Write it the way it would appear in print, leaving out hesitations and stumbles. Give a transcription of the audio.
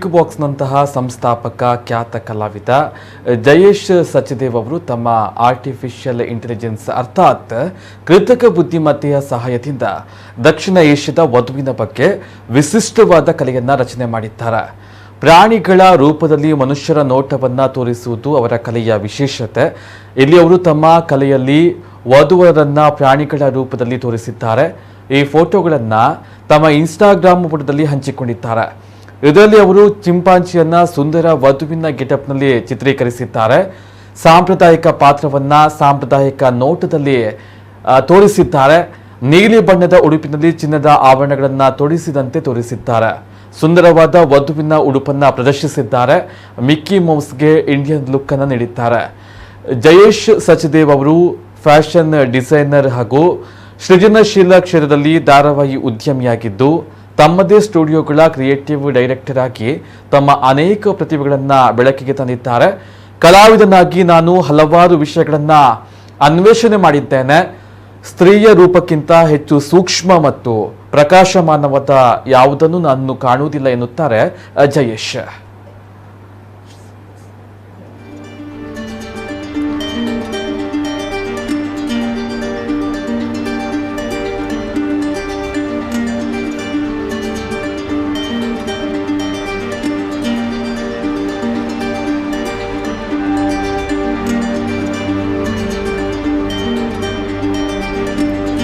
Big ಬಾಕ್ಸ್ನಂತಹ ಸಂಸ್ಥಾಪಕ ಖ್ಯಾತ ಕಲಾವಿದ ಜಯೇಶ್ ಸಚದೇವ್ ಅವರು ತಮ್ಮ ಆರ್ಟಿಫಿಷಿಯಲ್ ಇಂಟೆಲಿಜೆನ್ಸ್ ಅರ್ಥಾತ್ ಕೃತಕ ಬುದ್ಧಿಮತ್ತೆಯ ಸಹಾಯದಿಂದ ದಕ್ಷಿಣ ಏಷ್ಯಾದ ವಧುವಿನ ಬಗ್ಗೆ ವಿಶಿಷ್ಟವಾದ ಕಲೆಯನ್ನು ರಚನೆ ಮಾಡಿದ್ದಾರೆ. ಪ್ರಾಣಿಗಳ ರೂಪದಲ್ಲಿ ಮನುಷ್ಯರ ನೋಟವನ್ನು ತೋರಿಸುವುದು ಅವರ ಕಲೆಯ ವಿಶೇಷತೆ. ಇಲ್ಲಿ ಅವರು ತಮ್ಮ ಕಲೆಯಲ್ಲಿ ವಧುವರನ್ನ ಪ್ರಾಣಿಗಳ ರೂಪದಲ್ಲಿ ತೋರಿಸಿದ್ದಾರೆ. ಈ ಫೋಟೋಗಳನ್ನು ತಮ್ಮ ಇನ್ಸ್ಟಾಗ್ರಾಮ್ ಪುಟದಲ್ಲಿ ಹಂಚಿಕೊಂಡಿದ್ದಾರೆ. ಇದರಲ್ಲಿ ಅವರು ಚಿಂಪಾಂಜಿಯನ್ನ ಸುಂದರ ವಧುವಿನ ಗೆಟಪ್ನಲ್ಲಿ ಚಿತ್ರೀಕರಿಸಿದ್ದಾರೆ. ಸಾಂಪ್ರದಾಯಿಕ ಪಾತ್ರವನ್ನ ಸಾಂಪ್ರದಾಯಿಕ ನೋಟದಲ್ಲಿ ತೋರಿಸಿದ್ದಾರೆ. ನೀಲಿ ಬಣ್ಣದ ಉಡುಪಿನಲ್ಲಿ ಚಿನ್ನದ ಆಭರಣಗಳನ್ನು ತೊಡಿಸಿದಂತೆ ತೋರಿಸಿದ್ದಾರೆ. ಸುಂದರವಾದ ವಧುವಿನ ಉಡುಪನ್ನ ಪ್ರದರ್ಶಿಸಿದ್ದಾರೆ. ಮಿಕ್ಕಿ ಮೌಸ್ಗೆ ಇಂಡಿಯನ್ ಲುಕ್ ಅನ್ನು ನೀಡಿದ್ದಾರೆ. ಜಯೇಶ್ ಸಚದೇವ್ ಅವರು ಫ್ಯಾಷನ್ ಡಿಸೈನರ್ ಹಾಗೂ ಸೃಜನಶೀಲ ಕ್ಷೇತ್ರದಲ್ಲಿ ಧಾರಾವಾಹಿ ಉದ್ಯಮಿಯಾಗಿದ್ದು ತಮ್ಮದೇ ಸ್ಟುಡಿಯೋಗಳ ಕ್ರಿಯೇಟಿವ್ ಡೈರೆಕ್ಟರ್ ಆಗಿ ತಮ್ಮ ಅನೇಕ ಪ್ರತಿಭೆಗಳನ್ನು ಬೆಳಕಿಗೆ ತಂದಿದ್ದಾರೆ. ಕಲಾವಿದನಾಗಿ ನಾನು ಹಲವಾರು ವಿಷಯಗಳನ್ನು ಅನ್ವೇಷಣೆ ಮಾಡಿದ್ದೇನೆ. ಸ್ತ್ರೀಯ ರೂಪಕ್ಕಿಂತ ಹೆಚ್ಚು ಸೂಕ್ಷ್ಮ ಮತ್ತು ಪ್ರಕಾಶಮಾನವಾದ ಯಾವುದನ್ನು ನಾನು ಕಾಣುವುದಿಲ್ಲ ಎನ್ನುತ್ತಾರೆ ಜಯೇಶ್.